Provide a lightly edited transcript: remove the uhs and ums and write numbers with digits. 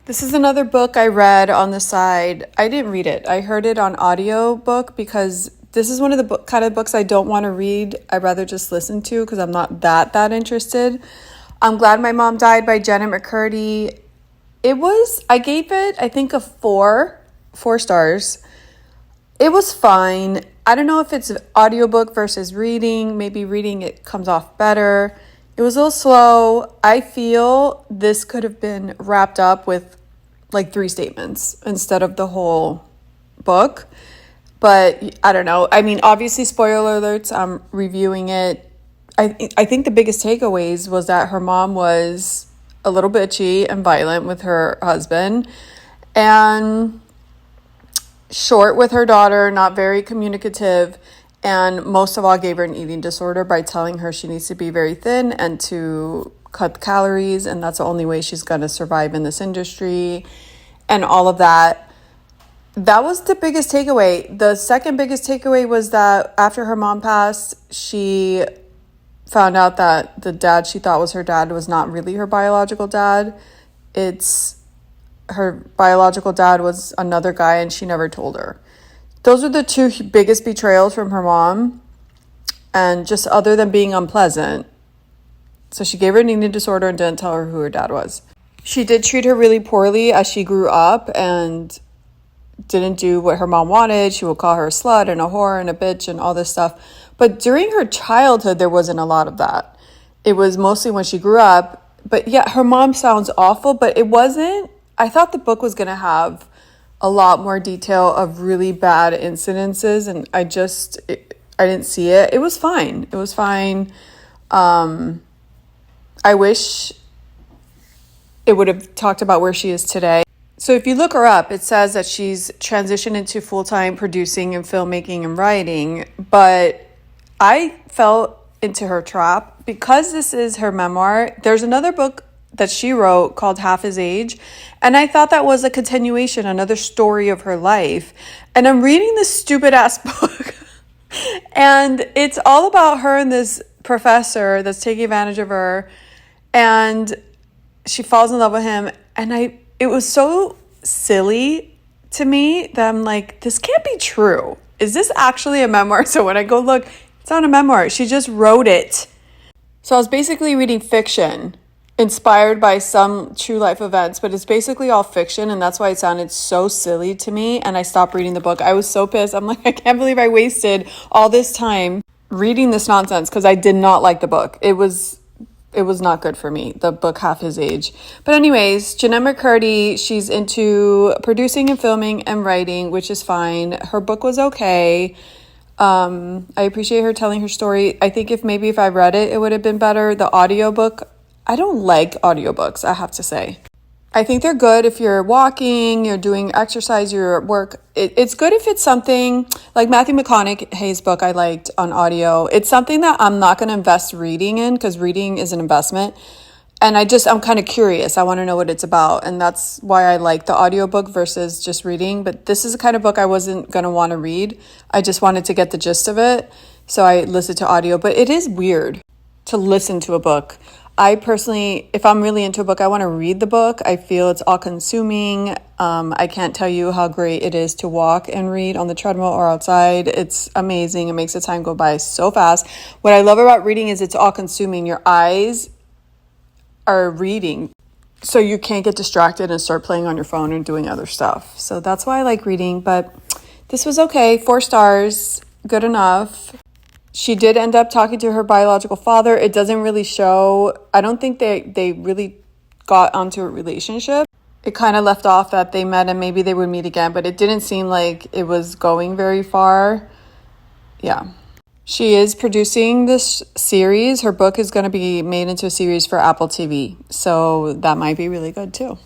This is another book I read on the side. I didn't read it. I heard it on audio book because this is one of the kind of books I don't want to read. I'd rather just listen to because I'm not that interested. I'm Glad My Mom Died by Jenna McCurdy. I gave it, I think, a 4 stars. It was fine. I don't know if it's audiobook versus reading. Maybe reading it comes off better. It was a little slow. I feel this could have been wrapped up with like 3 statements instead of the whole book. But I don't know. I mean, obviously, spoiler alerts, I'm reviewing it. I think the biggest takeaways was that her mom was a little bitchy and violent with her husband and short with her daughter, not very communicative, and most of all gave her an eating disorder by telling her she needs to be very thin and to cut calories, and that's the only way she's going to survive in this industry and all of that. That was the biggest takeaway. The second biggest takeaway was that after her mom passed, she found out that the dad she thought was her dad was not really her biological dad. Her biological dad was another guy and she never told her. Those are the 2 biggest betrayals from her mom, and just other than being unpleasant. So she gave her an eating disorder and didn't tell her who her dad was. She did treat her really poorly as she grew up and didn't do what her mom wanted. She would call her a slut and a whore and a bitch and all this stuff. But during her childhood, there wasn't a lot of that. It was mostly when she grew up. But yeah, her mom sounds awful, but it wasn't. I thought the book was going to have a lot more detail of really bad incidences, and I didn't see it. It was fine. I wish it would have talked about where she is today. So if you look her up, it says that she's transitioned into full-time producing and filmmaking and writing, but I fell into her trap because this is her memoir. There's another book that she wrote called Half His Age, and I thought that was a continuation, another story of her life. And I'm reading this stupid ass book and it's all about her and this professor that's taking advantage of her, and she falls in love with him, and it was so silly to me that I'm like, this can't be true. Is this actually a memoir? So when I go look, it's not a memoir. She just wrote it. So I was basically reading fiction inspired by some true life events, but it's basically all fiction, and that's why it sounded so silly to me, and I stopped reading the book. I was so pissed. I'm like, I can't believe I wasted all this time reading this nonsense because I did not like the book. It was not good for me, the book Half His Age. But anyways, Jenna McCurdy, she's into producing and filming and writing, which is fine. Her book was okay. I appreciate her telling her story. I think if I read it, it would have been better. The audiobook, I don't like audiobooks, I have to say. I think they're good if you're walking, you're doing exercise, you're at work. It's good if it's something like Matthew McConaughey's book I liked on audio. It's something that I'm not going to invest reading in because reading is an investment. And I'm kind of curious. I want to know what it's about. And that's why I like the audiobook versus just reading. But this is the kind of book I wasn't going to want to read. I just wanted to get the gist of it. So I listened to audio. But it is weird to listen to a book. I personally, if I'm really into a book, I want to read the book. I feel it's all consuming. I can't tell you how great it is to walk and read on the treadmill or outside. It's amazing. It makes the time go by so fast. What I love about reading is it's all consuming. Your eyes are reading, so you can't get distracted and start playing on your phone and doing other stuff. So that's why I like reading, but this was okay. 4 stars, good enough. She did end up talking to her biological father. It doesn't really show. I don't think they really got onto a relationship. It kind of left off that they met and maybe they would meet again, but it didn't seem like it was going very far. Yeah. She is producing this series. Her book is going to be made into a series for Apple TV. So that might be really good too.